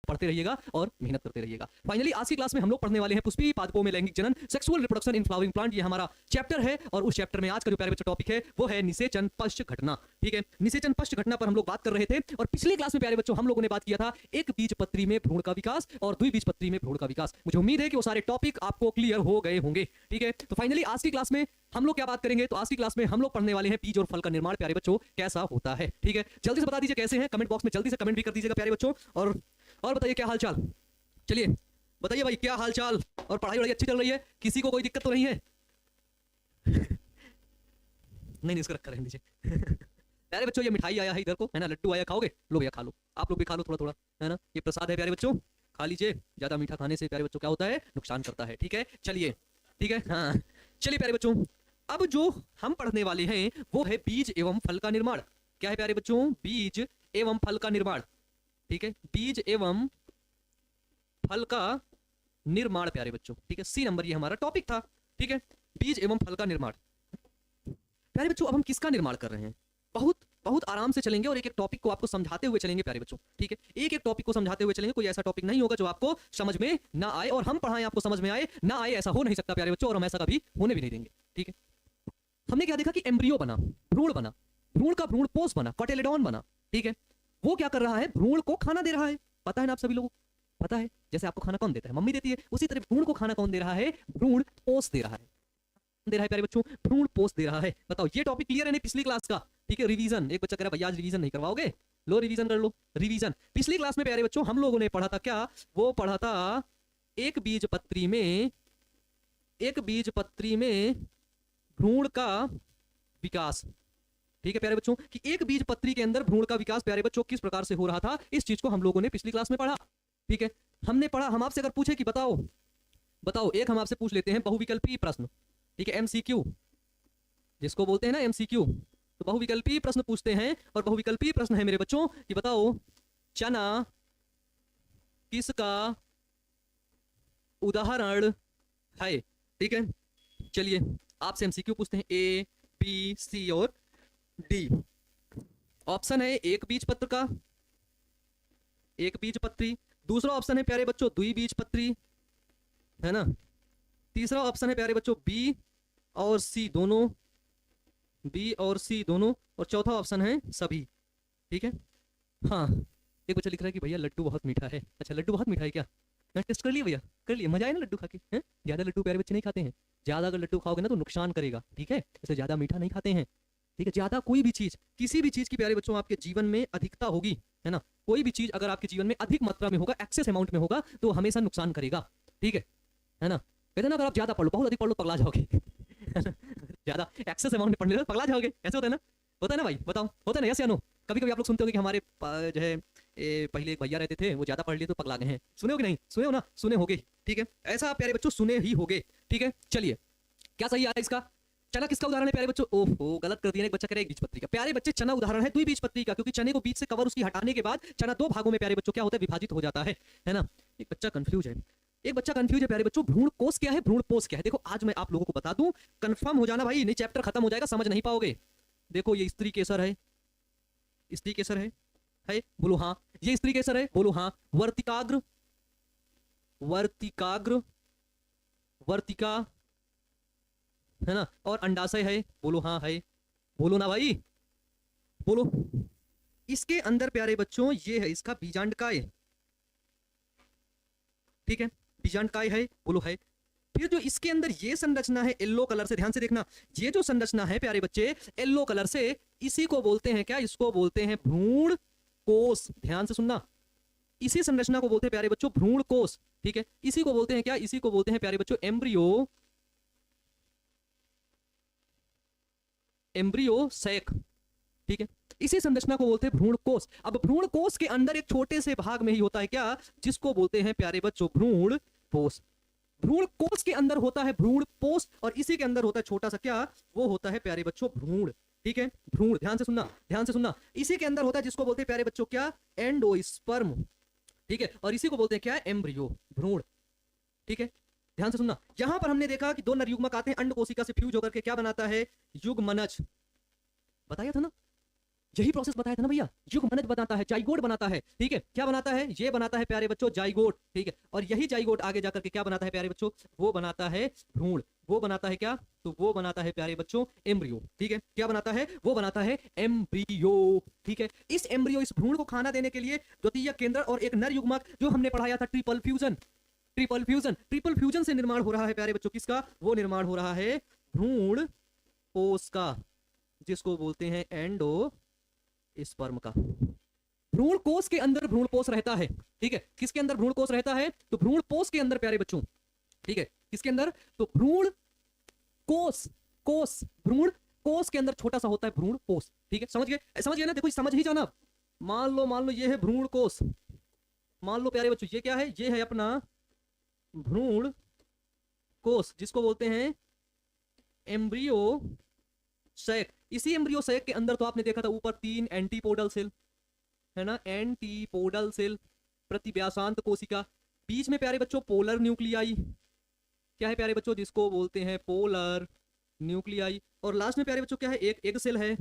पढ़ते रहिएगा और मेहनत करते रहिएगा। फाइनली आज की क्लास में हम लोग पढ़ने वाले हैं पुष्पीय पादपों में लैंगिक जनन, sexual reproduction in flowering plant. ये हमारा चैप्टर है और उस चैप्टर में आज का जो प्यारे बच्चों टॉपिक है वो है निषेचन पश्च घटना। ठीक है, निषेचन पश्च घटना पर हम लोग बात कर रहे थे और पिछली क्लास में प्यारे बच्चों हम लोगों ने बात किया था एक बीजपत्री में भ्रूण का विकास और द्विबीजपत्री में भ्रूण का विकास। मुझे उम्मीद है कि वो सारे टॉपिक आपको क्लियर हो गए होंगे। ठीक है, तो फाइनली आज की क्लास में हम लोग क्या बात करेंगे, तो आज की क्लास में हम लोग पढ़ने वाले हैं बीज और फल का निर्माण प्यारे बच्चों कैसा होता है। ठीक है, जल्दी से बता दीजिए कैसे हैं, कमेंट बॉक्स में जल्दी से कमेंट भी कर दीजिएगा प्यारे बच्चों। और बताइए क्या हाल चाल, चलिए बताइए भाई क्या हाल चाल, और पढ़ाई वढ़ाई अच्छी चल रही है, किसी को कोई दिक्कत तो नहीं है? नहीं इसको रखा रहने दीजिए। प्यारे बच्चों ये मिठाई आया है इधर को, है ना, लड्डू आया, खाओगे? लो भैया खा लो, आप लोग भी खा लो थोड़ा थोड़ा, है ना, ये प्रसाद है प्यारे बच्चों, खा लीजिए। ज्यादा मीठा खाने से प्यारे बच्चों क्या होता है, नुकसान करता है। ठीक है, चलिए ठीक है, हाँ चलिए प्यारे बच्चों, अब जो हम पढ़ने वाले हैं वो है बीज एवं फल का निर्माण। क्या है प्यारे बच्चों? बीज एवं फल का निर्माण। ठीक है, बीज एवं फल का निर्माण प्यारे बच्चों। ठीक है, सी नंबर ये हमारा टॉपिक था। ठीक है, बीज एवं फल का निर्माण। प्यारे बच्चों अब हम किसका निर्माण कर रहे हैं, बहुत बहुत आराम से चलेंगे और एक एक टॉपिक को आपको समझाते हुए चलेंगे प्यारे बच्चों। ठीक है, एक एक टॉपिक को समझाते हुए चलेंगे, कोई ऐसा टॉपिक नहीं होगा जो आपको समझ में ना आए, और हम पढ़ाएं आपको समझ में आए ना आए ऐसा हो नहीं सकता प्यारे बच्चों, और हम ऐसा कभी होने भी नहीं देंगे। ठीक है, हमने क्या देखा कि एम्ब्रियो बना, भ्रूण बना, भ्रूण का भ्रूण पोष बना, कोटिलेडॉन बना। ठीक है, वो क्या कर रहा है, भ्रूण को खाना दे रहा है। पता है ना आप सभी लोगों को, पता है जैसे आपको खाना कौन देता है, मम्मी देती है, उसी तरह भ्रूण को खाना कौन दे रहा है, भ्रूण पोष दे रहा है, दे रहा है प्यारे बच्चों, भ्रूण पोष दे रहा है। बताओ ये टॉपिक क्लियर है नहीं पिछली क्लास का? ठीक है, रिवीजन, एक बच्चा कह रहा है भैया आज रिवीजन नहीं करवाओगे, लो रिवीजन कर लो। रिवीजन पिछली क्लास में प्यारे बच्चों हम लोगों ने पढ़ा था क्या, वो पढ़ा था एक बीजपत्री में भ्रूण का विकास। ठीक है प्यारे बच्चों, कि एक बीजपत्री के अंदर भ्रूण का विकास प्यारे बच्चों किस प्रकार से हो रहा था, इस चीज को हम लोगों ने पिछली क्लास में पढ़ा। ठीक है, हमने पढ़ा, हम आपसे अगर पूछे कि बताओ एक हम आपसे पूछ लेते हैं बहुविकल्पीय प्रश्न। ठीक है, एमसीक्यू जिसको बोलते हैं ना एमसीक्यू, तो बहुविकल्पीय प्रश्न पूछते हैं, और बहुविकल्पीय प्रश्न है मेरे बच्चों कि बताओ चना किसका उदाहरण है। ठीक है, चलिए आपसे एमसीक्यू पूछते हैं, ए बी सी और डी। ऑप्शन है एक बीजपत्र का, एक बीजपत्री, दूसरा ऑप्शन है प्यारे बच्चों द्विबीजपत्री, है ना, तीसरा ऑप्शन है प्यारे बच्चों बी और सी दोनों, बी और सी दोनों, और चौथा ऑप्शन है सभी। ठीक है, हाँ एक बच्चा लिख रहा है कि भैया लड्डू बहुत मीठा है। अच्छा लड्डू बहुत मीठा है क्या? टेस्ट कर लिए भैया, कर लिए, मजा आया ना लड्डू खा के? हैं, ज्यादा लड्डू प्यारे बच्चे नहीं खाते हैं, ज्यादा अगर लड्डू खाओगे ना तो नुकसान करेगा। ठीक है, इससे ज्यादा मीठा नहीं खाते हैं। ठीक है, ज्यादा कोई भी चीज, किसी भी चीज की प्यारे बच्चों आपके जीवन में अधिकता होगी, है ना, कोई भी चीज अगर आपके जीवन में अधिक मात्रा में होगा, एक्सेस अमाउंट में होगा, तो हमेशा नुकसान करेगा। ठीक है ना, कहते ना अगर आप ज्यादा पढ़ लो, बहुत अधिक पढ़ लो, पगला जाओगे। ज्यादा एक्सेस अमाउंट में पढ़ लो पगला जाओगे, ऐसे होता है ना, होता है ना भाई, बताओ होता है ना, यस या नो? कभी कभी आप लोग सुनते होंगे कि हमारे जो है पहले एक भैया रहते थे, वो ज्यादा पढ़ लिए तो पगला गए हैं। सुने हो कि नहीं? सुने हो ना, सुने होगे। ठीक है, ऐसा प्यारे बच्चों सुने ही होगे। ठीक है, चलिए क्या सही आया इसका? चना किसका उदाहरण है प्यारे बच्चों? ओहो गलत कर दिया, एक बच्चा कह रहा है एक बीजपत्री का। प्यारे बच्चे चना उदाहरण है द्विबीजपत्री का, क्योंकि चने को बीज से कवर उसकी हटाने के बाद चना दो भागों में प्यारे बच्चों क्या होता है, विभाजित हो जाता है ना। एक बच्चा कंफ्यूज है, एक बच्चा कंफ्यूज है प्यारे बच्चों, भ्रूण कोष क्या है, भ्रूण पोष क्या है? देखो आज मैं आप लोगों को बता दूं, कंफर्म हो जाना भाई, नहीं चैप्टर खत्म हो जाएगा, समझ नहीं पाओगे। देखो ये स्त्री केसर है, स्त्री केसर है बोलो हाँ, ये स्त्री केसर है बोलो हाँ, वर्तिकाग्र, वर्तिकाग्र, वर्तिका, है ना, और अंडाशय है बोलो हाँ, है बोलो ना भाई, बोलो। इसके अंदर प्यारे बच्चों ये है इसका बीजांडकाय। ठीक है, बीजांडकाय है बोलो है। फिर जो इसके अंदर ये संरचना है येलो कलर से, ध्यान से देखना, ये जो संरचना है प्यारे बच्चे येलो कलर से, इसी को बोलते हैं क्या, इसको बोलते हैं भ्रूण कोष। ध्यान से सुनना, इसी संरचना को बोलते हैं प्यारे बच्चों भ्रूण कोष। ठीक है, इसी को बोलते हैं क्या, इसी को बोलते हैं प्यारे बच्चों एम्ब्रियो, एम्ब्रियो सैक। ठीक है, इसी संरचना को बोलते हैं भ्रूण कोष। अब भ्रूण कोष के अंदर एक छोटे से भाग में ही होता है क्या, जिसको बोलते हैं प्यारे बच्चों भ्रूण पोष। भ्रूण कोष के अंदर होता है भ्रूण पोष, और इसी के अंदर होता है छोटा सा क्या, वो होता है प्यारे बच्चों भ्रूण। ठीक है, भ्रूण, ध्यान से सुनना, ध्यान से सुनना, इसी के अंदर होता है जिसको बोलते हैं प्यारे बच्चों क्या, एंडोस्पर्म। ठीक है, और इसी को बोलते हैं क्या, एम्ब्रियो, भ्रूण। ठीक है, ध्यान से सुनना, यहां पर हमने देखा कि दो नरयुग्मक आते हैं, अंड कोशिका से फ्यूज होकर के क्या बनाता है, युग्मनज। बताया था ना, यही प्रोसेस बताया था ना भैया, युग्मनज बनाता है, जाइगोट बनाता है, ठीक है। क्या बनाता है? ये बनाता है प्यारे बच्चों जाइगोट, ठीक है। और यही जाइगोट आगे जाकर के क्या बनाता है प्यारे बच्चों? वो बनाता है भ्रूण। वो बनाता है क्या? तो वो बनाता है प्यारे बच्चों एम्ब्रियो, ठीक है। क्या बनाता है? वो बनाता है एम्ब्रियो, ठीक है। इस एम्ब्रियो, इस भ्रूण को खाना देने के लिए द्वितीय केंद्र और एक नर युग्मक, जो हमने पढ़ाया था triple fusion, triple fusion, triple fusion से निर्माण हो रहा है प्यारे बच्चों किसका? वो निर्माण हो रहा है भ्रूण कोष का, जिसको बोलते हैं एंडो स्पर्म का। भ्रूण कोष के अंदर भ्रूणपोष रहता है, ठीक है। किसके अंदर भ्रूणकोष रहता है? तो भ्रूणपोष के अंदर प्यारे बच्चों, ठीक है। किसके अंदर? तो भ्रूण कोष, कोष, भ्रूण कोष के अंदर छोटा सा होता है भ्रूण कोष, ठीक है। समझ गए? समझ गए ना? देखो समझ ही जाना। मान लो ये है भ्रूण कोष, मान लो प्यारे बच्चों ये क्या है? ये है अपना भ्रूण कोष, जिसको बोलते हैं एम्ब्रियो सैक। इसी एम्ब्रियो सैक के अंदर तो आपने देखा था ऊपर 3 एंटीपोडल सेल, है ना, एंटीपोडल सेल, प्रतिव्यासांत कोशिका, बीच में प्यारे बच्चों पोलर न्यूक्लियाई, क्या है प्यारे बच्चों? जिसको बोलते हैं पोलर न्यूक्लियाई। और लास्ट में प्यारे बच्चों क्या है? एक एग सेल है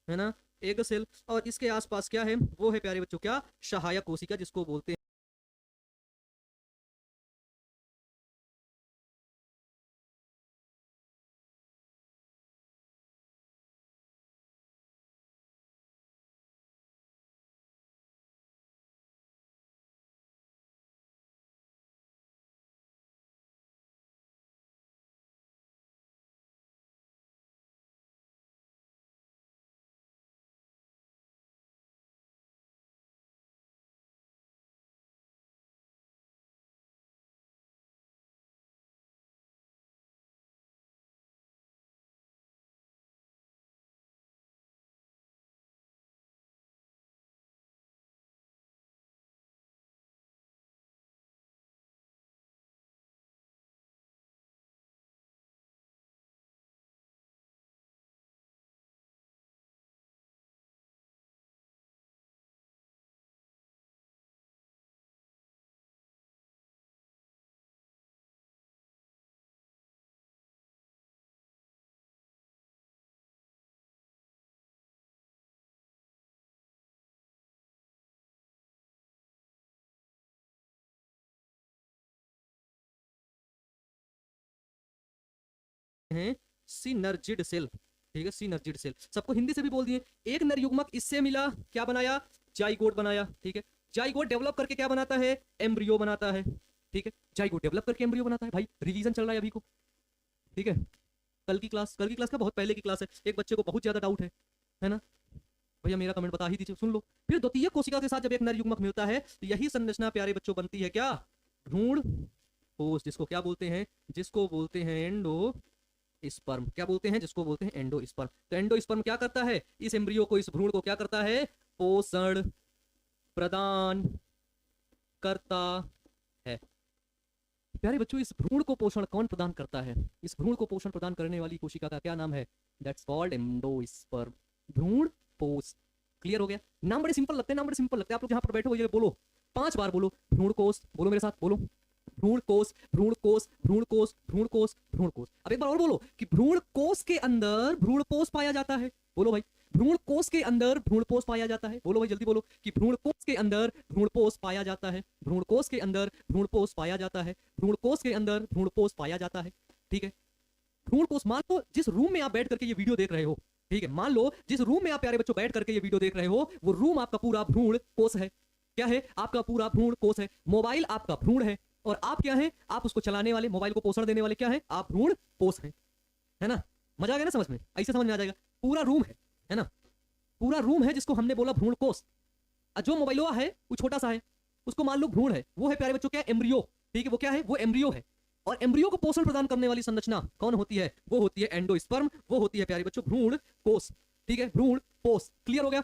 ना, एग सेल। और इसके आसपास क्या है? वो है प्यारे बच्चों क्या? सहायक कोशिका, जिसको बोलते हैं सिनर्जिड सेल, ठीक है, सिनर्जिड सेल। सबको हिंदी से भी बोल दिए। एक नर युग्मक इससे मिला, क्या बनाया? जाइगोट बनाया, ठीक है। जाइगोट डेवलप करके क्या बनाता है? एम्ब्रियो बनाता है, ठीक है। जाइगोट डेवलप करके एम्ब्रियो बनाता है। भाई रिवीजन चल रहा है अभी को, ठीक है। कल की क्लास का बहुत पहले की क्लास है, एक बच्चे को बहुत ज्यादा डाउट है ना भैया? मेरा कमेंट बता ही दीजिए, सुन लो। फिर द्वितीय कोशिका के साथ जब एक नर युग्मक मिलता है तो यही संरचना प्यारे बच्चों बनती है क्या? भ्रूण कोष, जिसको क्या बोलते हैं? जिसको बोलते हैं एंडो स्पर्म। क्या बोलते हैं? जिसको बोलते हैं एंडो स्पर्म। तो एंडो स्पर्म क्या करता है? इस एम्ब्रियो को, इस भ्रूण को क्या करता है? पोषण प्रदान करता है। प्यारे बच्चों, इस भ्रूण को पोषण कौन प्रदान करता है? इस भ्रूण को पोषण प्रदान करने वाली कोशिका का क्या नाम है? दैट्स कॉल्ड एंडोस्पर्म, भ्रूण कोष। क्लियर हो गया? नाम बड़े सिंपल लगते हैं, नाम बड़े सिंपल लगते हैं। आप लोग जहां पर बैठे हो ये बोलो 5 बार बोलो, भ्रूण कोष। बोलो मेरे साथ, बोलो भ्रूण कोष, भ्रूण कोष, भ्रूण कोष, भ्रूण कोष, भ्रूण कोष। अब एक बार और बोलो कि भ्रूण कोष के अंदर भ्रूणपोष पाया जाता है। बोलो भाई, भ्रूण कोष के अंदर भ्रूणपोष पाया जाता है। बोलो भाई जल्दी बोलो कि भ्रूण कोष के अंदर भ्रूणपोष पाया जाता है। भ्रूण कोष के अंदर भ्रूणपोष पाया जाता है। भ्रूण कोष के अंदर भ्रूणपोष पाया जाता है, ठीक है। भ्रूण कोष, मान लो जिस रूम में आप बैठ करके ये वीडियो देख रहे हो, ठीक है, मान लो जिस रूम में आप प्यारे बच्चों बैठ करके ये वीडियो देख रहे हो, वो रूम आपका पूरा भ्रूण कोष है। क्या है? आपका पूरा भ्रूण कोष है। मोबाइल आपका भ्रूण है, और आप क्या है? आप उसको चलाने वाले, मोबाइल को पोषण देने वाले क्या है? आप भ्रूण कोष है ना? मजा आ गया ना समझ में? ऐसे समझ में आ जाएगा। पूरा रूम है ना, पूरा रूम है जिसको हमने बोला भ्रूण कोष। जो मोबाइल है वो छोटा सा है, उसको मान लो भ्रूण है। वो है प्यारे बच्चों क्या? एम्ब्रियो, ठीक है। वो क्या है? वो एम्ब्रियो है। और एम्ब्रियो को पोषण प्रदान करने वाली संरचना कौन होती है? वो होती है एंडोस्पर्म, वो होती है प्यारे बच्चों भ्रूण कोष, ठीक है, भ्रूण कोष। क्लियर हो गया?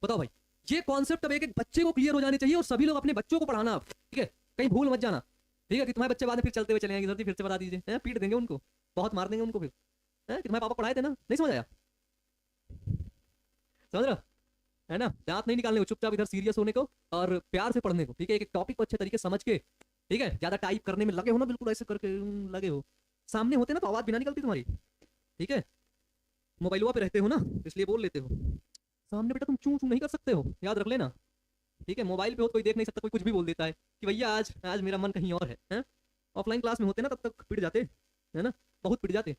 बताओ भाई, ये कॉन्सेप्ट अब एक एक बच्चे को क्लियर हो जाने चाहिए, और सभी लोग अपने बच्चों को पढ़ाना, ठीक है, कहीं भूल मत जाना, ठीक है। कि तुम्हारे बच्चे बाद में फिर चलते हुए चले जाएंगे, जल्दी फिर से बता दीजिए, पीट देंगे उनको, बहुत मार देंगे उनको फिर, कि तुम्हारे पापा पढ़ाए थे ना, नहीं समझ आया? समझ रहे हो? है ना? दांत नहीं निकालने को, चुपचाप इधर सीरियस होने को और प्यार से पढ़ने को, ठीक है। एक टॉपिक को अच्छे तरीके समझ के, ठीक है। ज्यादा टाइप करने में लगे हो ना, बिल्कुल ऐसे करके लगे हो, सामने होते ना तो आवाज भी ना निकलती तुम्हारी, ठीक है। मोबाइल पे रहते हो ना, इसलिए बोल लेते हो। सामने बेटा तुम चू चू नहीं कर सकते हो, याद रख लेना। ठीक है, मोबाइल पे हो तो कोई देख नहीं सकता, कोई कुछ भी बोल देता है कि भैया आज आज मेरा मन कहीं और है? ऑफलाइन क्लास में होते ना तब तक पिट जाते, है ना, बहुत पिट जाते,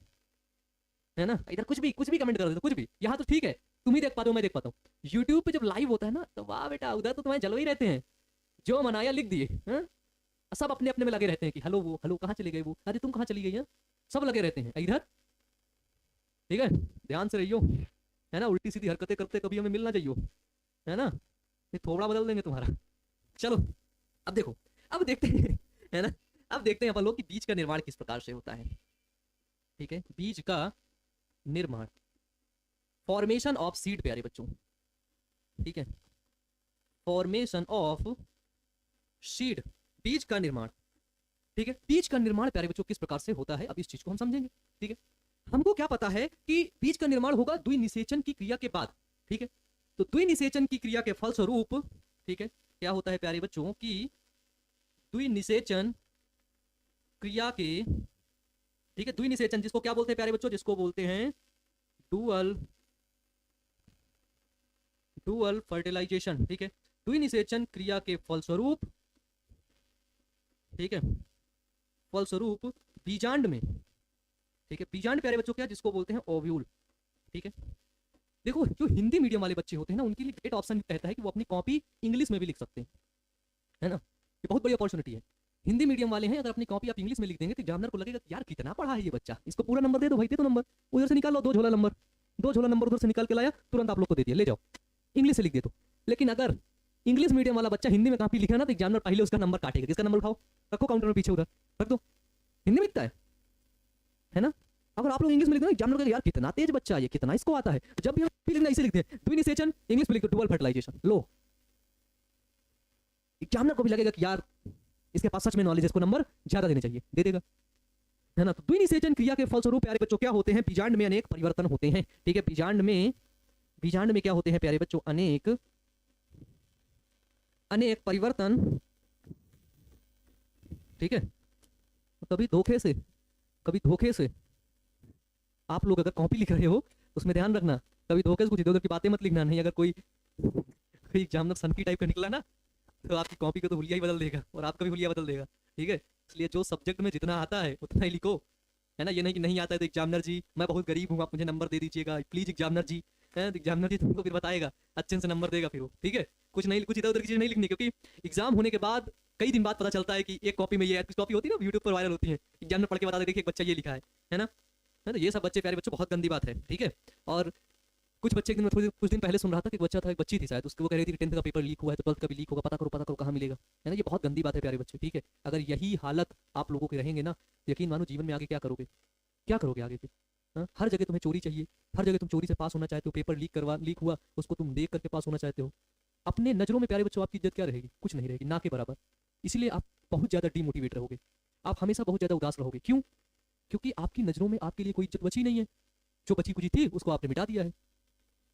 है ना। इधर कुछ भी कमेंट कर देते, कुछ भी। यहाँ तो ठीक है, तुम ही देख पाते हो, मैं देख पाता हूँ। यूट्यूब पे जब लाइव होता है ना तो वाह बेटा, उधर तो तुम्हारे जलवे ही रहते हैं, जो मनाया लिख दिए, हैं? सब अपने अपने में लगे रहते हैं कि हेलो वो, हेलो कहाँ चली गई वो, अरे तुम कहाँ चली गई है, सब लगे रहते हैं इधर। ठीक है, ध्यान से रहियो, है ना, उल्टी सीधी हरकतें करते कभी हमें मिलना चाहिए, है ना, ये थोड़ा बदल देंगे तुम्हारा। चलो अब देखो, अब देखते हैं, है ना, अब देखते हैं अपन लोग कि बीज का निर्माण किस प्रकार से होता है। ठीक है, बीज का निर्माण, फॉर्मेशन ऑफ सीड प्यारे बच्चों। ठीक है, फॉर्मेशन ऑफ सीड, बीज का निर्माण। ठीक है, बीज का निर्माण प्यारे बच्चों किस प्रकार से होता है, अब इस चीज को हम समझेंगे। ठीक है, हमको क्या पता है कि बीज का निर्माण होगा द्विनिषेचन की क्रिया के बाद। ठीक है, तो द्विनिषेचन की क्रिया के फलस्वरूप, ठीक है, क्या होता है प्यारे बच्चों की द्विनिषेचन क्रिया के, ठीक है, द्विनिषेचन जिसको क्या बोलते हैं प्यारे बच्चों, जिसको बोलते हैं डुअल डुअल फर्टिलाइजेशन। ठीक है, द्विनिषेचन क्रिया के फलस्वरूप, ठीक है, फलस्वरूप बीजांड में, ठीक है, बीजांड प्यारे बच्चों क्या, जिसको बोलते हैं ओव्यूल। ठीक है, देखो जो हिंदी मीडियम वाले बच्चे होते हैं ना, उनके लिए ग्रेट ऑप्शन कहता है कि वो अपनी कॉपी इंग्लिश में भी लिख सकते हैं, है ना, ये बहुत बड़ी अपॉर्चुनिटी है। हिंदी मीडियम वाले हैं, अगर अपनी कॉपी आप इंग्लिश में लिख देंगे तो एग्जामिनर को लगेगा कि यार कितना पढ़ा है ये बच्चा, इसको पूरा नंबर दे दो भाई, दे दो नंबर, उधर से निकाल लो 2 झोला नंबर, 2 झोला नंबर उधर से निकाल के लाया, तुरंत आप लोग को दे दिया, ले जाओ, इंग्लिश से लिख दे तो। लेकिन अगर इंग्लिश मीडियम वाला बच्चा हिंदी में कॉपी लिखा ना तो एग्जामिनर पहले उसका नंबर काटेगा, किसका नंबर उठाओ, रखो काउंटर में पीछे, उधर रख दो, हिंदी में लिखता है ना। अगर आप लोग इंग्लिश में लिखते हैं एग्जामिनर को यार कितना तेज बच्चा है ये, कितना इसको आता है, जब भी हम लिखना इसे लिखते हैं द्विनिषेचन, इंग्लिश में लिखते डुअल फर्टिलाइजेशन, लो एग्जामिनर को भी लगेगा कि यार इसके पास सच में नॉलेज है, इसको नंबर ज्यादा देने चाहिए, दे देगा, है ना। तो द्विनिषेचन क्रिया के फलस्वरूप प्यारे बच्चों क्या होते हैं, बीजांड में अनेक परिवर्तन होते हैं। ठीक है, बीजांड में क्या होते हैं प्यारे बच्चों, अनेक परिवर्तन। ठीक है, कभी धोखे से आप लोग अगर कॉपी लिख रहे हो उसमें ध्यान रखना, कभी धोखे से कुछ इधर उधर की बातें मत लिखना, नहीं अगर कोई एग्जामिनर सनकी टाइप का निकला ना तो आपकी कॉपी को तो हुलिया ही बदल देगा और आपका भी हुलिया बदल देगा। ठीक है, इसलिए जो सब्जेक्ट में जितना आता है उतना ही लिखो, है ना, ये नहीं कि नहीं आता है तो एग्जामिनर जी मैं बहुत गरीब हूँ आप मुझे नंबर दे दीजिएगा प्लीज एग्जामिनर जी, है तो एग्जामिनर जी तुमको फिर बताएगा, अच्छे से नंबर देगा फिर वो। ठीक है, कुछ इधर उधर की चीज नहीं लिखनी, क्योंकि एग्जाम होने के बाद कई दिन बाद पता चलता है कि एक कॉपी में ये कॉपी होती है ना, यूट्यूब पर वायरल होती है, एग्जामिनर पढ़ के बता दे देखिए एक बच्चा ये लिखा है ना, तो ये सब बच्चे प्यारे बच्चों बहुत गंदी बात है। ठीक है, और कुछ बच्चे कुछ दिन पहले सुन रहा था कि बच्चा था, एक बच्ची थी शायद, उसको वो कह रही थी 10th का पेपर लीक हुआ है तो 12th का भी लीक होगा, पता करो कहाँ मिलेगा, है ना, ये बहुत गंदी बात है प्यारे बच्चे। ठीक है, अगर यही हालत आप लोगों के रहेंगे ना, यकीन मानो जीवन में आगे क्या करोगे आगे फिर, हर जगह तुम्हें चोरी चाहिए, हर जगह तुम चोरी से पास होना चाहते हो, पेपर लीक हुआ उसको तुम देख करके पास होना चाहते हो, अपने नजरों में प्यारे बच्चों आपकी इज्जत क्या रहेगी, कुछ नहीं रहेगी, ना के बराबर। इसीलिए आप बहुत ज्यादा डीमोटिवेट रहोगे, आप हमेशा बहुत ज्यादा उदास रहोगे। क्यों? क्योंकि आपकी नजरों में आपके लिए कोई इज्जत बची नहीं है, जो बची कुची थी उसको आपने मिटा दिया है।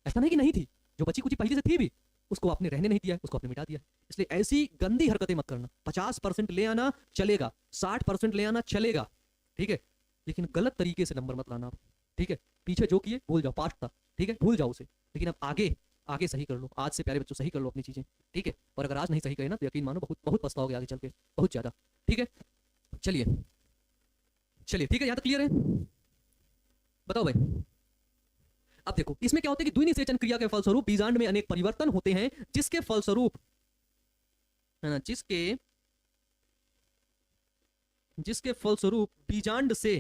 ऐसा नहीं कि नहीं थी, जो बची कुची पहले से थी भी उसको आपने रहने नहीं दिया है, उसको आपने मिटा दिया है। इसलिए ऐसी गंदी हरकतें मत करना। 50% ले आना चलेगा, 60% ले आना चलेगा, ठीक है, लेकिन गलत तरीके से नंबर मत लाना आप। ठीक है, पीछे जो किए भूल जाओ, पास्ट था, ठीक है, भूल जाओ उसे, लेकिन अब आगे सही कर लो, आज से प्यारे बच्चों सही कर लो अपनी चीजें। ठीक है, और अगर आज नहीं सही करे ना तो यकीन मानो बहुत पछताओगे आगे चल के, बहुत ज्यादा। ठीक है, चलिए ठीक है, यहाँ तक क्लियर है, बताओ भाई। अब देखो इसमें क्या होता है कि द्विनिषेचन क्रिया के फलस्वरूप बीजांड में अनेक परिवर्तन होते हैं, जिसके फलस्वरूप, है ना, जिसके फलस्वरूप बीजांड से,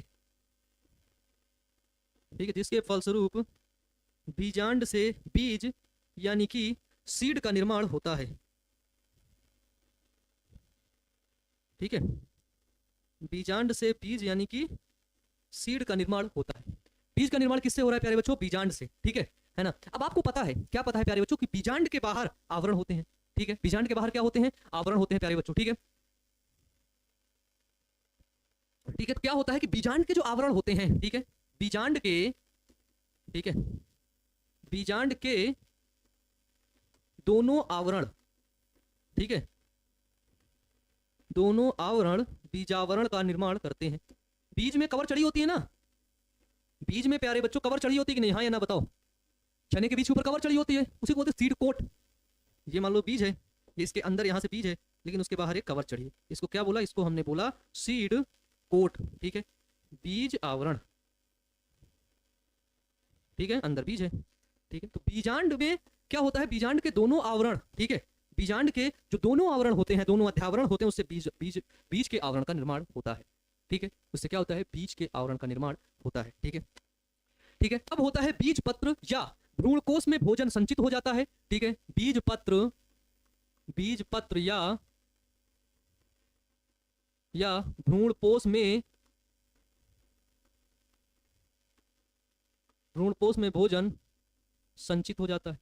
ठीक है, जिसके फलस्वरूप बीजांड से बीज यानी कि सीड का निर्माण होता है। ठीक है, बीजांड से बीज यानी कि सीड का निर्माण होता है। बीज का निर्माण किससे हो रहा है प्यारे बच्चों? बीजांड से। ठीक है ना। अब आपको पता है, क्या पता है प्यारे बच्चों, कि बीजांड के बाहर आवरण होते हैं। ठीक है, बीजांड के बाहर क्या होते हैं? आवरण होते हैं प्यारे बच्चों। ठीक है, ठीक है, क्या होता है कि बीजांड के जो आवरण होते हैं, ठीक है, बीजांड के, ठीक है, बीजांड के दोनों आवरण, ठीक है, दोनों आवरण बीजावरण का निर्माण करते हैं। बीज में कवर चढ़ी होती है ना, बीज में प्यारे बच्चों कवर चढ़ी होती है कि नहीं? हाँ या ना बताओ। चने के बीज के ऊपर कवर चढ़ी होती है, उसी को बोलते हैं सीड कोट। ये मान लो बीज है, ये इसके अंदर यहाँ से बीज है, लेकिन उसके बाहर एक कवर चढ़ी है, इसको क्या बोला, इसको हमने बोला सीड कोट। ठीक है, बीज आवरण। ठीक है, अंदर बीज है। ठीक है, तो बीजांड में क्या होता है, बीजांड के दोनों आवरण, ठीक है, बीजांड के जो दोनों आवरण होते हैं, दोनों अध्यावरण होते हैं, उससे बीज बीज बीज के आवरण का निर्माण होता है। ठीक है, उससे क्या होता है, बीज के आवरण का निर्माण होता है। ठीक है, ठीक है, अब होता है बीज पत्र या भ्रूणकोश में भोजन संचित हो जाता है। ठीक है, बीज पत्र या भ्रूणपोष में भोजन संचित हो जाता है।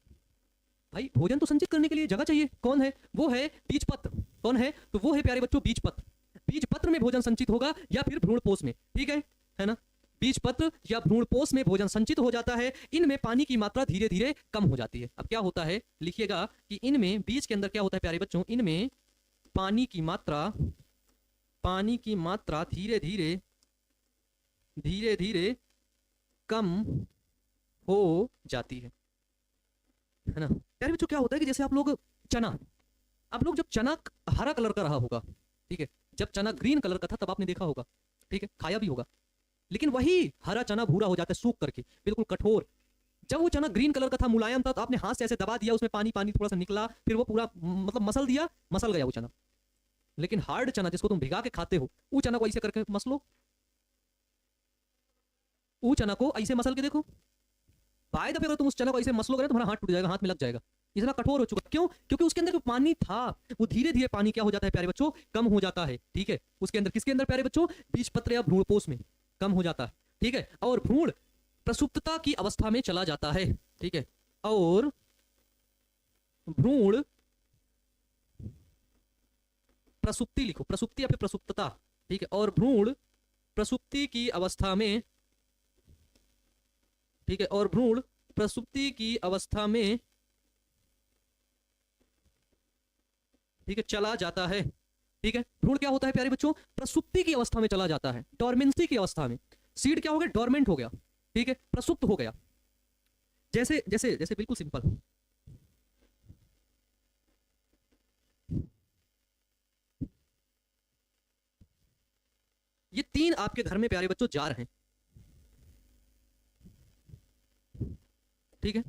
भाई भोजन तो संचित करने के लिए जगह चाहिए, कौन है, वो है बीज पत्र। कौन है, तो वो है प्यारे बच्चों बीज पत्र। बीज पत्र में भोजन संचित होगा या फिर भ्रूणपोष में। ठीक है ना, बीज पत्र या भ्रूणपोष में भोजन संचित हो जाता है। इनमें पानी की मात्रा धीरे धीरे कम हो जाती है। अब क्या होता है, लिखिएगा कि इनमें, बीज के अंदर क्या होता है प्यारे बच्चों, इनमें पानी की मात्रा धीरे धीरे कम हो जाती है ना। प्यारे बच्चों क्या होता है कि जैसे आप लोग जब चना हरा कलर का रहा होगा, ठीक है, जब चना ग्रीन कलर का था तब आपने देखा होगा, ठीक है, खाया भी होगा, लेकिन वही हरा चना भूरा हो जाता है सूख करके, बिल्कुल कठोर। जब वो चना ग्रीन कलर का था, मुलायम था, तो आपने हाथ से ऐसे दबा दिया, उसमें पानी थोड़ा सा निकला, फिर वो पूरा मतलब मसल गया वो चना। लेकिन हार्ड चना जिसको तुम भिगा के खाते हो, वो चना को ऐसे करके मसलो, वो चना को ऐसे मसल के देखो, बाय दफे अगर तुम उस चना को ऐसे मसलोगे ना, तुम्हारा हाथ टूट जाएगा, हाथ में लग जाएगा, इतना कठोर हो चुका। क्यों, क्योंकि उसके अंदर जो पानी था वो धीरे धीरे पानी क्या हो जाता है प्यारे बच्चों, कम हो जाता है। ठीक है, उसके अंदर, किसके अंदर प्यारे बच्चों, बीज पत्र या भ्रूणपोष में कम हो जाता है। ठीक है, और भ्रूण प्रसुप्तता की अवस्था में चला जाता है। ठीक है, और भ्रूण प्रसुप्ति लिखो, प्रसुप्ति या फिर प्रसुप्तता। ठीक है, और भ्रूण प्रसुप्ति की अवस्था में, ठीक है, और भ्रूण प्रसुप्ति की अवस्था में, ठीक है, चला जाता है। ठीक है, भ्रूण क्या होता है प्यारे बच्चों, प्रसुप्ति की अवस्था में चला जाता है, डोरमेंसी की अवस्था में। सीड क्या हो गया, डोरमेंट हो गया। ठीक है, प्रसुप्त हो गया। जैसे जैसे जैसे बिल्कुल सिंपल, ये 3 आपके घर में प्यारे बच्चों जार हैं। ठीक है,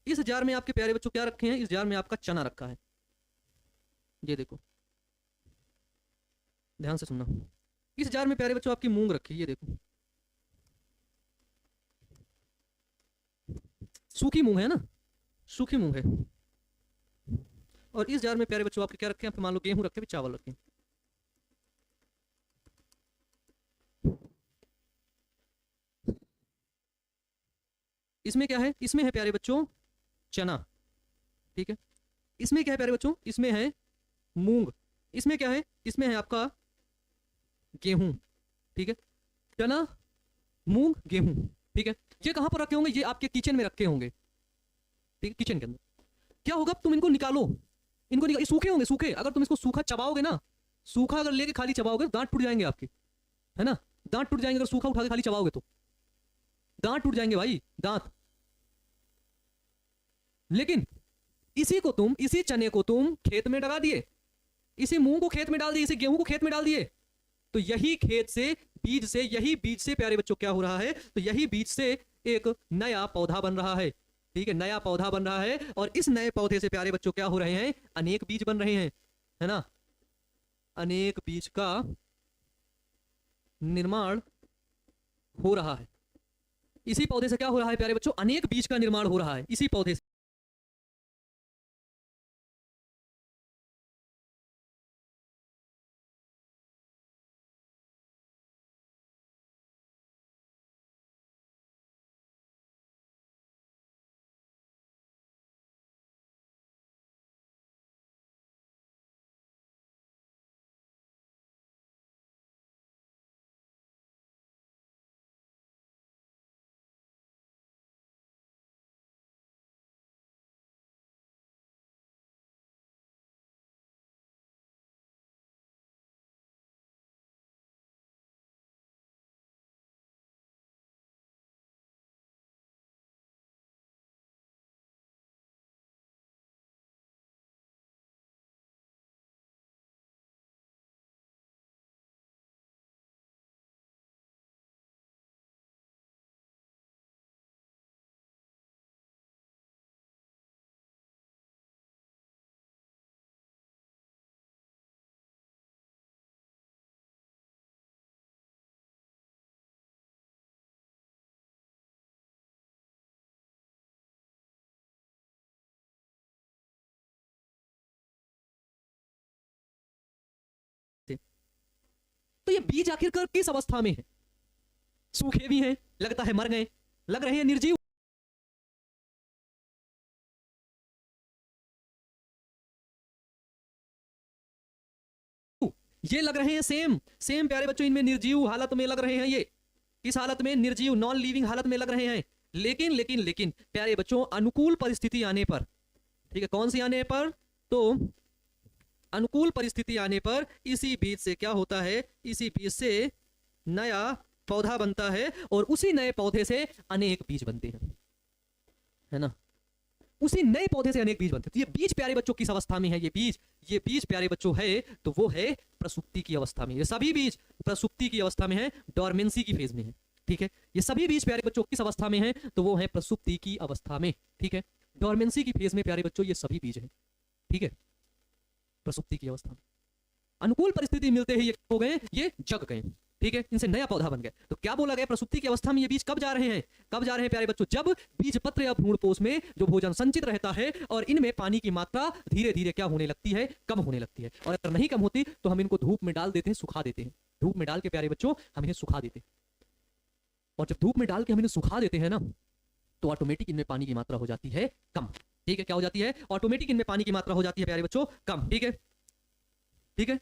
इस जार में आपके प्यारे बच्चों क्या रखे हैं, इस जार में आपका चना रखा है। ये देखो, ध्यान से सुनना, इस जार में प्यारे बच्चों आपकी मूंग रखी है, ये देखो, सूखी मूंग है ना, सूखी मूंग है। और इस जार में प्यारे बच्चों आपके क्या रखे हैं, मान लो गेहूं रखे, चावल रखे। इसमें क्या है, इसमें है प्यारे बच्चों चना। ठीक है, इसमें क्या है प्यारे बच्चों, इसमें है मूंग। इसमें क्या है, इसमें है आपका गेहूं। ठीक है, चना, मूंग, गेहूं। ठीक है, ये कहां पर रखे होंगे, ये आपके किचन में रखे होंगे। ठीक है, किचन के अंदर क्या होगा, तुम इनको निकालो, ये सूखे होंगे, सूखे। अगर तुम इसको सूखा चबाओगे ना, सूखा अगर लेके खाली चबाओगे तो दांत टूट जाएंगे आपके, है ना, दांत टूट जाएंगे। अगर सूखा उठा के खाली चबाओगे तो दांत टूट जाएंगे भाई, दांत। लेकिन इसी चने को तुम खेत में लगा दिए, इसी मूंग को खेत में डाल दिए, इसी गेहूं को खेत में डाल दिए, तो यही बीज से प्यारे बच्चों क्या हो रहा है, तो यही बीज से एक नया पौधा बन रहा है। ठीक है, नया पौधा बन रहा है, और इस नए पौधे से प्यारे बच्चों क्या हो रहे हैं, अनेक बीज बन रहे हैं, है ना, अनेक बीज का निर्माण हो रहा है। इसी पौधे से क्या हो रहा है प्यारे बच्चों, अनेक बीज का निर्माण हो रहा है इसी पौधे से। तो ये बीज आखिरकार किस अवस्था में है? सूखे भी हैं, लगता है मर गए, लग रहे हैं निर्जीव, ये लग रहे हैं सेम सेम प्यारे बच्चों, इनमें निर्जीव हालत में लग रहे हैं, ये इस हालत में निर्जीव नॉन लिविंग हालत में लग रहे हैं। लेकिन लेकिन लेकिन प्यारे बच्चों अनुकूल परिस्थिति आने पर, ठीक है, कौन सी आने पर? तो अनुकूल परिस्थिति आने पर इसी बीज से क्या होता है? इसी बीज से नया पौधा बनता है और उसी नए पौधे से अनेक बीज बनते हैं, है ना? उसी नए पौधे से अनेक बीज बनते हैं। तो ये बीज प्यारे बच्चों किस अवस्था में है? ये बीज प्यारे बच्चों है तो वो है प्रसुप्ति की अवस्था में। ये सभी बीज प्रसुप्ति की अवस्था में है, डोरमेंसी की फेज में है, ठीक है। ये सभी बीज प्यारे बच्चों किस अवस्था में है? तो वो है प्रसुप्ति की अवस्था में, ठीक है। डोरमेंसी की फेज में प्यारे बच्चों ये सभी बीज हैं, ठीक है, प्रसुप्ति की अवस्था में। अनुकूल परिस्थिति मिलते ही ये हो गए, ये जग गए, ठीक है, इनसे नया पौधा बन गया। तो क्या बोला गया? प्रसुप्ति की अवस्था में ये बीज कब जा रहे हैं? कब जा रहे हैं प्यारे बच्चों? जब बीज पत्र या भ्रूणपोष में जो भोजन संचित रहता है और इनमें पानी की मात्रा धीरे धीरे क्या होने लगती है? कम होने लगती है। और अगर नहीं कम होती तो हम इनको धूप में डाल देते हैं, सुखा देते हैं। धूप में डाल के प्यारे बच्चों हम इन्हें सुखा देते हैं, और जब धूप में डाल के हम इन्हें सुखा देते हैं ना, तो ऑटोमेटिक इनमें पानी की मात्रा हो जाती है कम, ठीक है। क्या हो जाती है? ऑटोमेटिक इनमें पानी की मात्रा हो जाती है प्यारे बच्चों कम, ठीक है, ठीक है।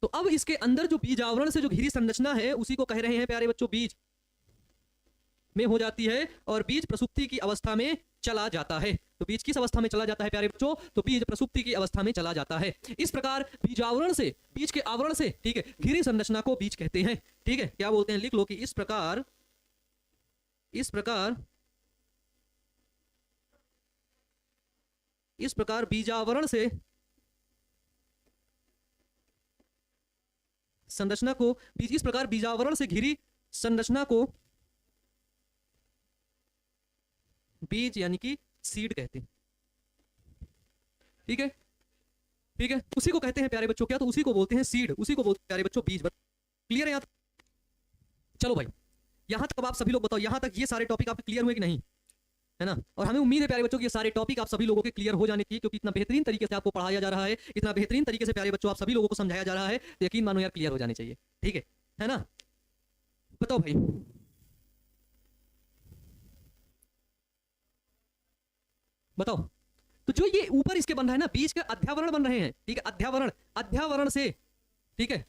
तो अब इसके अंदर जो बीज आवरण से जो घिरी संरचना है उसी को कह रहे हैं प्यारे बच्चों बीज में हो जाती है, और बीज प्रसुप्ति की अवस्था में चला जाता है। तो बीज किस अवस्था में चला जाता है प्यारे बच्चों? तो बीज प्रसुप्ति की अवस्था में चला जाता है। इस प्रकार बीज आवरण से, बीज के आवरण से, ठीक है, घिरी संरचना को बीज कहते हैं, ठीक है। क्या बोलते हैं? लिख लो कि इस प्रकार बीजावरण से संरचना को इस प्रकार बीजावरण से घिरी संरचना को बीज यानी कि सीड कहते हैं, ठीक है, ठीक है। उसी को कहते हैं प्यारे बच्चों क्या? तो उसी को बोलते हैं सीड, उसी को बोलते हैं प्यारे बच्चों बीज। क्लियर है यहां तक? चलो भाई, यहां तक अब आप सभी लोग बताओ, यहां तक ये सारे टॉपिक आपके क्लियर हुए कि नहीं, है ना? और हमें उम्मीद है प्यारे बच्चों कि ये सारे टॉपिक आप सभी लोगों के क्लियर हो जाने चाहिए, क्योंकि इतना बेहतरीन तरीके से आपको पढ़ाया जा रहा है, इतना बेहतरीन तरीके से प्यारे बच्चों आप सभी लोगों को समझाया जा रहा है, तो यकीन मानो यार क्लियर हो जाने चाहिए, ठीक है ना? बताओ भाई, बताओ। तो जो ये ऊपर इसके बन रहा है ना, बीज के अध्यावरण बन रहे हैं, ठीक है, अध्यावरण से, ठीक है,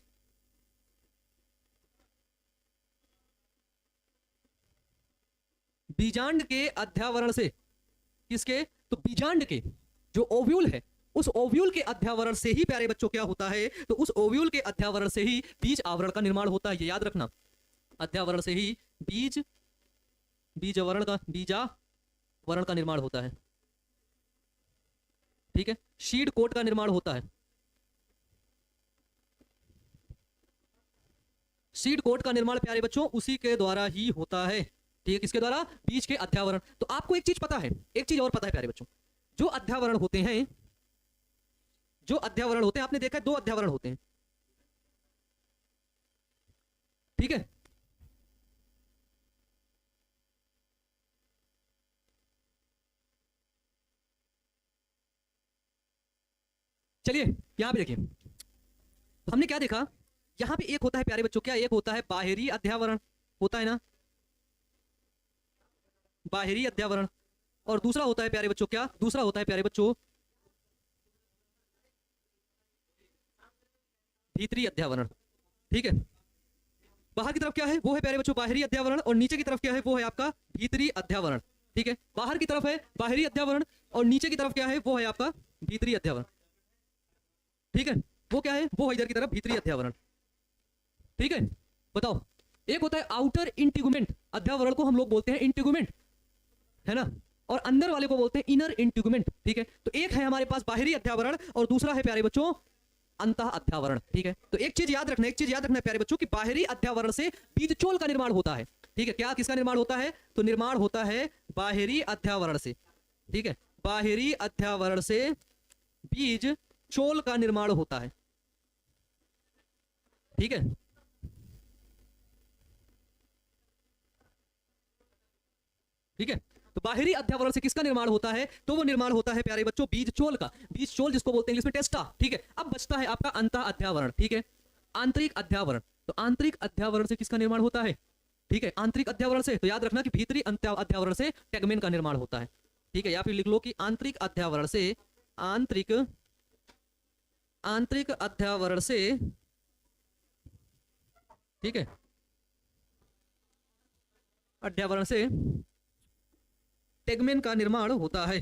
बीजांड के अध्यावरण से, किसके? तो बीजांड के जो ओव्यूल है, उस ओव्यूल के अध्यावरण से ही प्यारे बच्चों क्या होता है? तो उस ओव्यूल के अध्यावरण से ही बीज आवरण का निर्माण होता है, ये याद रखना। अध्यावरण से ही बीजावरण का निर्माण होता है, ठीक है। शीड कोट का निर्माण होता है, सीड कोट का निर्माण प्यारे बच्चों उसी के द्वारा ही होता है, ठीक है। किसके द्वारा? बीज के अध्यावरण। तो आपको एक चीज पता है, एक चीज और पता है प्यारे बच्चों, जो अध्यावरण होते हैं, आपने देखा है 2 अध्यावरण होते हैं, ठीक है। चलिए यहां पे देखिए, तो हमने क्या देखा? यहां पे एक होता है प्यारे बच्चों क्या? एक होता है बाहरी अध्यावरण, होता है ना, बाहरी अध्यावरण। और दूसरा होता है प्यारे बच्चों क्या? दूसरा होता है प्यारे बच्चों भीतरी अध्यावरण, ठीक है। बाहर की तरफ क्या है? वो है प्यारे बच्चों बाहरी अध्यावरण, और नीचे की तरफ क्या है? वो है आपका भीतरी अध्यावरण, ठीक है। बाहर की तरफ है बाहरी अध्यावरण, और नीचे की तरफ क्या है? वो है आपका भीतरी अध्यावरण, ठीक है। वो क्या है? वो है इधर की तरफ भीतरी अध्यावरण, ठीक है। बताओ, एक होता है आउटर इंटीगुमेंट अध्यावरण को हम लोग बोलते हैं इंटीगुमेंट, है ना, और अंदर वाले को बोलते हैं इनर इंटीगुमेंट, ठीक है। तो एक है हमारे पास बाहरी अध्यावरण और दूसरा है प्यारे बच्चों अंतः अध्यावरण, ठीक है। तो एक चीज याद रखना, प्यारे बच्चों कि बाहरी अध्यावरण से बीजचोल का निर्माण होता है, ठीक है। क्या किसका निर्माण होता है? तो निर्माण होता है बाहरी अध्यावरण से, ठीक है। बाहरी अध्यावरण से बीज चोल का निर्माण होता है, ठीक है। ठीक है, तो बाहरी अध्यावरण से किसका निर्माण होता है? तो वो निर्माण होता है प्यारे बच्चों बीज चोल का, बीज चोल जिसको बोलते हैं इंग्लिश में टेस्टा, ठीक है। अब बचता है आपका अंतः अध्यावरण, ठीक है, आंतरिक अध्यावरण। तो आंतरिक अध्यावरण से किसका निर्माण होता है? ठीक है, आंतरिक अध्यावरण से। तो याद रखना कि भीतरी अध्यावरण से टेगमेन का निर्माण होता है। ठीक है, या फिर लिख लो कि आंतरिक अध्यावरण से ठीक है, अध्यावरण से टेगमेन का निर्माण होता है।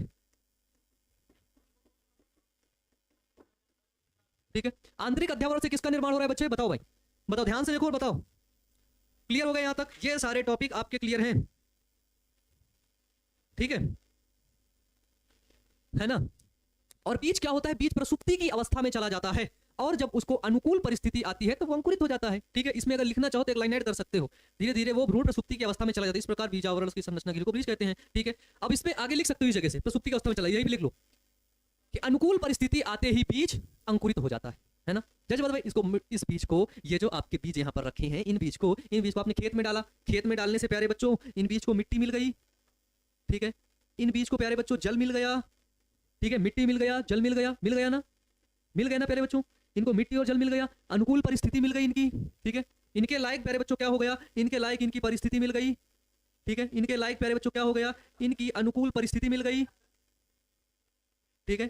ठीक है, आंतरिक अध्यावरण से किसका निर्माण हो रहा है बच्चे? बताओ भाई, बताओ, ध्यान से देखो और बताओ। क्लियर हो गए यहां तक? ये सारे टॉपिक आपके क्लियर हैं? ठीक है ना? और बीज क्या होता है? बीज प्रसुप्ति की अवस्था में चला जाता है और जब उसको अनुकूल परिस्थिति आती है तो वो अंकुरित हो जाता है। ठीक है, इसमें अगर लिखना चाहो तो एक लाइन ऐड कर सकते हो। धीरे धीरे वो भ्रूण प्रसुप्ति की अवस्था में चला जाता है। इस प्रकार बीज आवरण की संरचना को बीज कहते हैं। ठीक है, अब इसमें आगे लिख सकते हो इस जगह से, प्रसुप्ति की अवस्था में चला, यही भी लिख लो कि अनुकूल परिस्थिति आते ही बीज अंकुरित हो जाता है ना? जैसे भाई इसको, इस बीज को, ये जो आपके बीज यहाँ पर रखे हैं, इन बीज को आपने खेत में डाला। खेत में डालने से प्यारे बच्चों इन बीज को मिट्टी मिल गई। ठीक है, इन बीज को प्यारे बच्चों जल मिल गया। ठीक है, मिट्टी मिल गया, जल मिल गया, मिल गया ना? मिल गया ना प्यारे बच्चों? इनको मिट्टी और जल मिल गया, अनुकूल परिस्थिति मिल गई इनकी। ठीक है, इनके लायक प्यारे बच्चों क्या हो गया? इनके लायक इनकी परिस्थिति मिल गई। ठीक है, इनके लायक प्यारे बच्चों क्या हो गया? इनकी अनुकूल परिस्थिति मिल गई। ठीक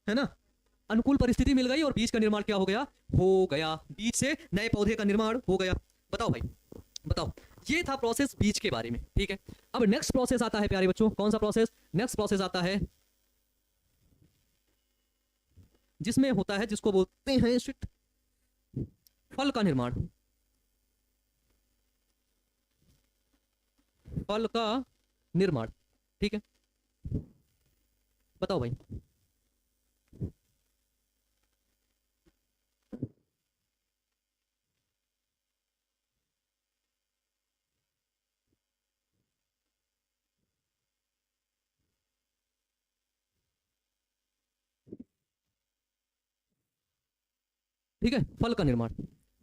है ना? अनुकूल परिस्थिति मिल गई और बीज का निर्माण क्या हो गया? हो गया। बीज से नए पौधे का निर्माण हो गया। बताओ भाई, बताओ, ये था प्रोसेस बीज के बारे में। ठीक है, अब नेक्स्ट प्रोसेस आता है प्यारे बच्चों। कौन सा प्रोसेस? नेक्स्ट प्रोसेस आता है जिसमें होता है, जिसको बोलते हैं फल का निर्माण। फल का निर्माण। ठीक है, बताओ भाई। ठीक है, फल का निर्माण।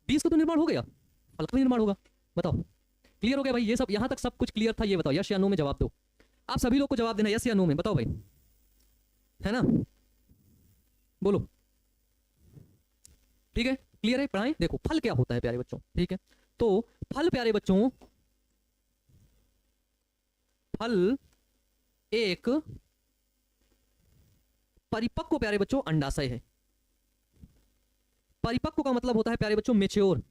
बीज का तो निर्माण हो गया, फल का निर्माण होगा। बताओ, क्लियर हो गया भाई? ये सब यहां तक सब कुछ क्लियर था? ये बताओ, यस या नो में जवाब दो। आप सभी लोग को जवाब देना, यस या नो में। बताओ भाई, है ना? बोलो। ठीक है, क्लियर है? पढ़ाएं। देखो फल क्या होता है प्यारे बच्चों। ठीक है, तो फल प्यारे बच्चों, फल एक परिपक्व प्यारे बच्चों अंडाशय है। परिपक्व का मतलब होता है प्यारे बच्चों मेच्योर।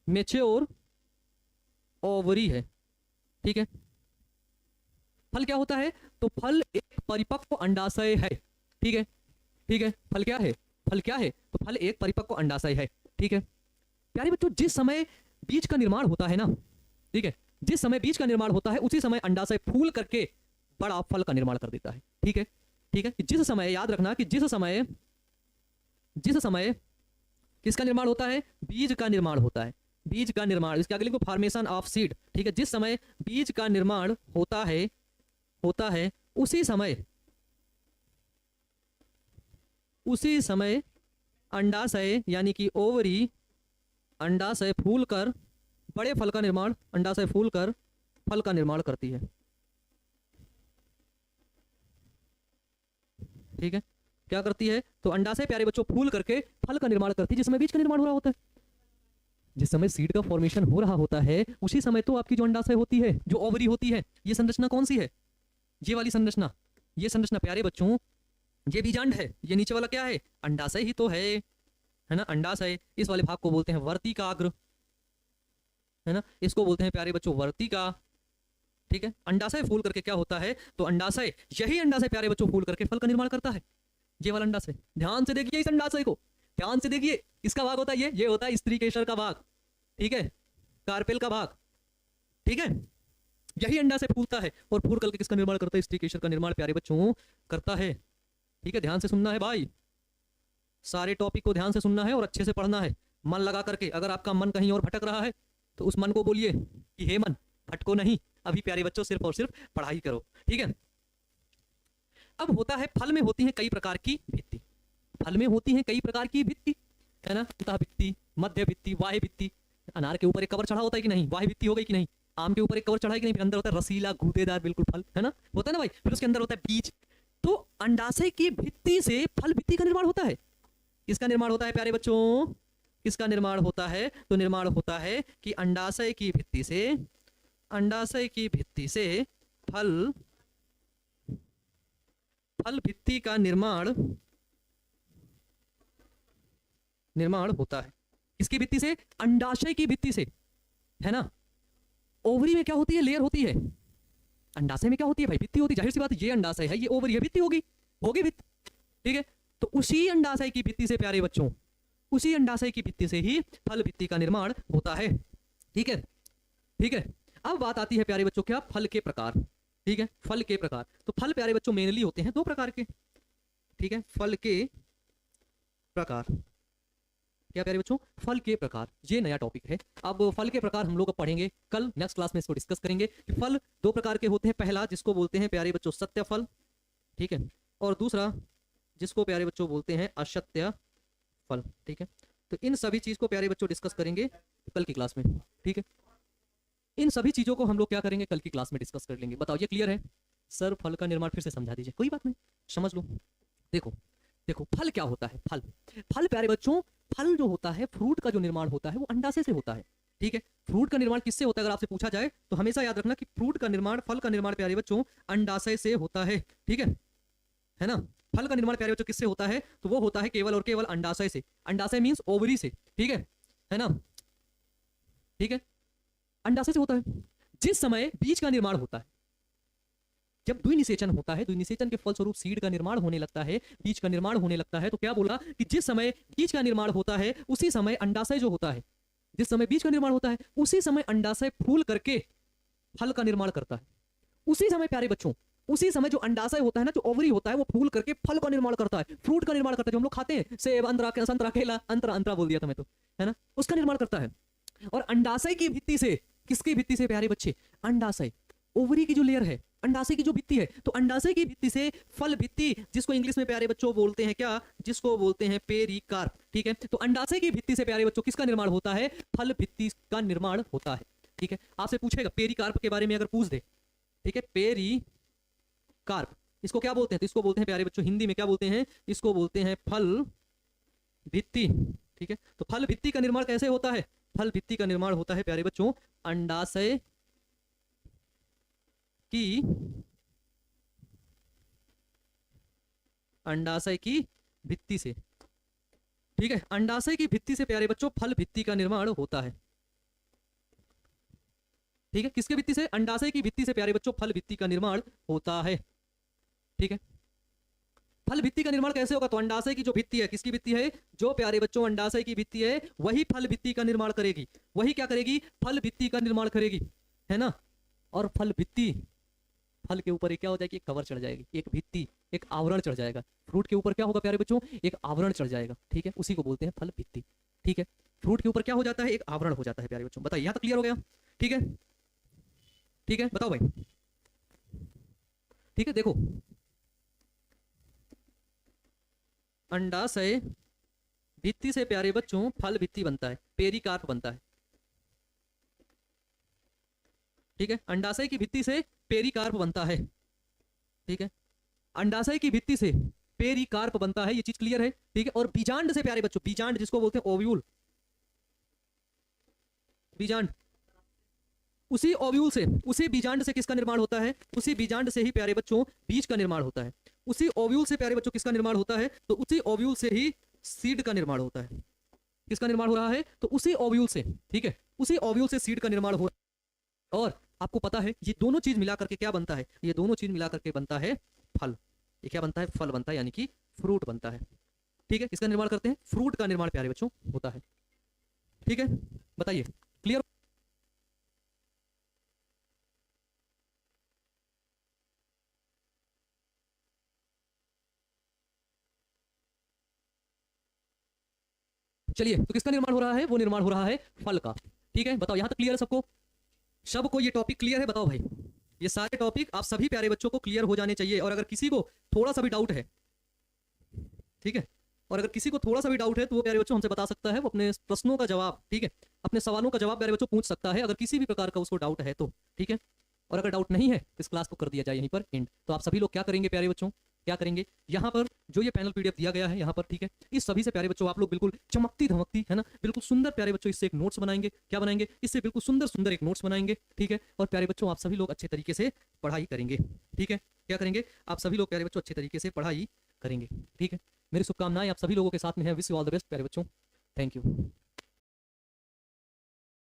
मेच्योर ओवरी है। ठीक है, फल क्या होता है? तो फल एक परिपक्व अंडाशय है। ठीक है, ठीक है, फल क्या है? फल क्या है? तो फल एक परिपक्व अंडाशय है। ठीक है प्यारे बच्चों, जिस समय बीज का निर्माण होता है ना, ठीक है, जिस समय बीज का निर्माण होता है उसी समय अंडाशय फूल करके बड़ा फल का निर्माण कर देता है। ठीक है, ठीक है, जिस समय, याद रखना कि जिस समय किसका निर्माण होता है? बीज का निर्माण होता है। बीज का निर्माण, इसके आगे लिखो फॉर्मेशन ऑफ सीड। ठीक है, जिस समय बीज का निर्माण होता है उसी समय अंडाशय यानी कि ओवरी, अंडाशय फूलकर बड़े फल का निर्माण, अंडाशय फूलकर फल का निर्माण करती है। ठीक है, क्या करती है? तो अंडाशय प्यारे बच्चों फूल करके फल का निर्माण करती है, जिस समय बीज का निर्माण हो रहा होता है। जिस समय सीड का फॉर्मेशन हो रहा होता है उसी समय तो आपकी जो अंडाशय होती है, जो ओवरी होती है, ये संरचना कौन सी है? ये वाली संरचना। ये संरचना प्यारे बच्चों, ये बीजांड है। ये नीचे वाला क्या है? अंडाशय ही तो है ना? अंडाशय। इस वाले भाग को बोलते हैं वर्तिकाग्र, है ना? इसको बोलते हैं प्यारे बच्चों वर्तिका। ठीक है, अंडाशय फूल करके क्या होता है? तो अंडाशय, यही अंडाशय प्यारे बच्चों फूल करके फल का निर्माण करता है। ये वाला अंडाशय, ध्यान से देखिए इस अंडाशय को, ध्यान से देखिए। इसका भाग होता है ये होता है स्त्री केशर का भाग। ठीक है, कार्पेल का भाग। ठीक है, यही अंडाशय फूलता है और फूल करके किसका निर्माण करता है? स्त्री केशर का निर्माण प्यारे बच्चों करता है। ठीक है, ध्यान से सुनना है भाई, सारे टॉपिक को ध्यान से सुनना है और अच्छे से पढ़ना है, मन लगा करके। अगर आपका मन कहीं और भटक रहा है तो उस मन को बोलिए कि हे मन भटको नहीं, अभी प्यारे बच्चों सिर्फ और सिर्फ पढ़ाई करो। ठीक है, अब होता है फल में होती है कई प्रकार की भित्ति। फल में होती है कई प्रकार की भित्ति, है ना? अंतः भित्ति, मध्य भित्ति, बाह्य भित्ति। अनार के ऊपर एक कवर चढ़ा होता है कि नहीं? बाह्य भित्ति हो गई कि नहीं? आम के ऊपर एक कवर चढ़ा है कि नहीं? फिर अंदर होता है रसीला गूदेदार बिल्कुल फल, है ना? होता है ना भाई? फिर उसके अंदर होता है बीज। तो अंडाशय की भित्ति से फल भित्ति का निर्माण होता है। किसका निर्माण होता है प्यारे बच्चों? किसका निर्माण होता है? तो निर्माण होता है कि अंडाशय की भित्ति से, अंडाशय की भित्ति से फल, फल भित्ति का निर्माण, निर्माण होता है। किसकी भित्ति से? अंडाशय की भित्ति से, है ना। ओवरी में क्या होती है? लेयर होती है। अंडाशय में क्या होती है भाई? भित्ति होती है। जाहिर सी बात है, ये अंडाशय है, ये ओवरी है, भित्ति होगी, होगी भित्ति, ठीक है। तो उसी अंडाशय की भित्ति से प्यारे बच्चों, उसी अंडाशय की भित्ति से ही फल भित्ति का निर्माण होता है, ठीक है, ठीक है। अब बात आती है प्यारे बच्चों क्या? फल के प्रकार, ठीक है, फल के प्रकार। तो फल प्यारे बच्चों मेनली होते हैं दो प्रकार के, ठीक है, फल के प्रकार। क्या प्यारे बच्चों? फल के प्रकार, ये नया टॉपिक है। अब फल के प्रकार हम लोग पढ़ेंगे कल, नेक्स्ट क्लास में इसको डिस्कस करेंगे कि फल दो प्रकार के होते हैं। पहला जिसको बोलते हैं प्यारे बच्चों सत्य फल, ठीक है, और दूसरा जिसको प्यारे बच्चों बोलते हैं असत्य फल, ठीक है। तो इन सभी चीज को प्यारे बच्चों डिस्कस करेंगे कल की क्लास में, ठीक है। इन सभी चीजों को हम लोग क्या करेंगे? कल की क्लास में डिस्कस कर लेंगे। बताओ ये क्लियर है? सर फल का निर्माण फिर से समझा दीजिए। कोई बात नहीं, समझ लो। देखो देखो फल क्या होता है? फल, फल प्यारे बच्चों, फल जो होता है, फ्रूट का जो निर्माण होता है वो अंडाशय से होता है, ठीक है। फ्रूट का निर्माण किससे होता है? अगर आपसे पूछा जाए तो हमेशा याद रखना कि फ्रूट का निर्माण, फल का निर्माण प्यारे बच्चों अंडाशय से होता है, ठीक है ना। फल का निर्माण प्यारे बच्चों किससे होता है? तो वो होता है केवल और केवल अंडाशय से। अंडाशय मींस ओवरी से, ठीक है ना, ठीक है, अंडाशय से होता है। जिस समय बीज का निर्माण होता है, जब द्विनिषेचन होता है, द्विनिषेचन के फलस्वरूप सीड का निर्माण होने लगता है, बीज का निर्माण होने लगता है, तो क्या बोला कि जिस समय बीज का निर्माण होता है उसी समय अंडाशय जो होता है, जिस समय बीज का निर्माण होता है उसी समय अंडाशय फूल करके फल का निर्माण करता है। उसी समय प्यारे बच्चों, उसी समय जो अंडाशय होता है ना, जो ओवरी होता है, वो फूल करके फल का निर्माण करता है, फ्रूट का निर्माण करता है, जो हम लोग खाते हैं, सेब, संतरा, केला, अंतरा बोल दिया था मैं तो, है ना, उसका निर्माण करता है। और अंडाशय की भित्ति से, किसकी भित्ति से प्यारे बच्चे? अंडाशय, ओवरी की जो लेयर है, अंडाशय की जो भित्ति है, तो अंडाशय की भित्ति से फल भित्ति, जिसको इंग्लिश में प्यारे बच्चों बोलते हैं क्या? जिसको बोलते हैं पेरिकार्प, ठीक है। तो अंडाशय की भित्ति से प्यारे बच्चों किसका निर्माण होता है? फल भित्ति का निर्माण होता है, ठीक है। आपसे पूछेगा पेरिकार्प के बारे में अगर पूछ दे, ठीक है, पेरिकार्प, इसको क्या बोलते हैं? तो इसको बोलते हैं प्यारे बच्चों हिंदी में क्या बोलते हैं? इसको बोलते हैं फल भित्ति, ठीक है। तो फल भित्ति का निर्माण कैसे होता है? फल भित्ति का निर्माण होता है प्यारे बच्चों अंडाशय की, अंडाशय की भित्ति से, ठीक है। अंडाशय की भित्ति से प्यारे बच्चों फल भित्ति का निर्माण होता है, ठीक है। किसके भित्ति से? अंडाशय की भित्ति से प्यारे बच्चों फल भित्ति का निर्माण होता है, ठीक है। फल भित्ति का निर्माण कैसे होगा? तो अंडाशय की जो भित्ति है, किसकी भित्ति है? जो प्यारे बच्चों अंडाशय की भित्ति है वही फल भित्ति का निर्माण करेगी, वही क्या करेगी? फल भित्ति का निर्माण करेगी, है ना। और फल भित्ति, फल के ऊपर क्या हो जाएगी? एक कवर चढ़ जाएगी, एक भित्ति, एक आवरण चढ़ जाएगा। फ्रूट के ऊपर क्या होगा प्यारे बच्चों? एक आवरण चढ़ जाएगा, ठीक है, उसी को बोलते हैं फल भित्ति, ठीक है। फ्रूट के ऊपर क्या हो जाता है? एक आवरण हो जाता है प्यारे बच्चों। बताइए, यहां तक क्लियर हो गया? ठीक है, ठीक है, बताओ भाई, ठीक है। देखो अंडाशय भित्ति से प्यारे बच्चों फल भित्ति बनता है, पेरिकार्प बनता है, ठीक है। अंडाशय की भित्ति से पेरिकार्प बनता है, ठीक है। अंडाशय की भित्ति से पेरिकार्प बनता है, ये चीज क्लियर है, ठीक है। और बीजांड से प्यारे बच्चों, बीजांड जिसको बोलते हैं ओव्यूल, बीजांड, उसी ओव्यूल से, उसी बीजांड से किसका निर्माण होता है? उसी बीजांड से ही प्यारे बच्चों बीज का निर्माण होता है। उसी ओव्यूल से प्यारे बच्चों किसका निर्माण होता है? तो उसी ओव्यूल से ही सीड का निर्माण होता है। किसका निर्माण हो रहा है? तो उसी ओव्यूल से, ठीक है, उसी ओव्यूल से सीड का निर्माण हो। और आपको पता है ये दोनों चीज मिला करके क्या बनता है? ये दोनों चीज मिला करके बनता है फल। ये क्या बनता है? फल बनता है, यानी कि फ्रूट बनता है, ठीक है। किसका निर्माण करते हैं? फ्रूट का निर्माण प्यारे बच्चों होता है, ठीक है। बताइए, क्लियर? चलिए, तो किसका निर्माण हो रहा है? वो निर्माण हो रहा है फल का, ठीक है। बताओ, यहां तक क्लियर है सबको? सबको ये टॉपिक क्लियर है? बताओ भाई, ये सारे टॉपिक आप सभी प्यारे बच्चों को क्लियर हो जाने चाहिए। और अगर किसी को थोड़ा सा भी डाउट है, ठीक है, और अगर किसी को थोड़ा सा भी डाउट है तो वो प्यारे बच्चों हमसे बता सकता है, वो अपने प्रश्नों का जवाब, ठीक है, अपने सवालों का जवाब प्यारे बच्चों पूछ सकता है, अगर किसी भी प्रकार का उसको डाउट है तो, ठीक है। और अगर डाउट नहीं है तो इस क्लास को कर दिया जाए यहीं पर एंड। तो आप सभी लोग क्या करेंगे प्यारे बच्चों? क्या करेंगे, यहाँ पर जो ये पैनल पीडीएफ दिया गया है यहाँ पर, ठीक है, इस सभी से प्यारे बच्चों आप लोग बिल्कुल चमकती धमकती, है ना, बिल्कुल सुंदर प्यारे बच्चों इससे एक नोट्स बनाएंगे। क्या बनाएंगे, इससे बिल्कुल सुंदर सुंदर एक नोट्स बनाएंगे, ठीक है। और प्यारे बच्चों आप सभी लोग अच्छे तरीके से पढ़ाई करेंगे, ठीक है। क्या करेंगे, आप सभी लोग प्यारे बच्चों अच्छे तरीके से पढ़ाई करेंगे, ठीक है। मेरी शुभकामनाएं आप सभी लोगों के साथ में है। Wish you all the best प्यारे बच्चों। Thank you.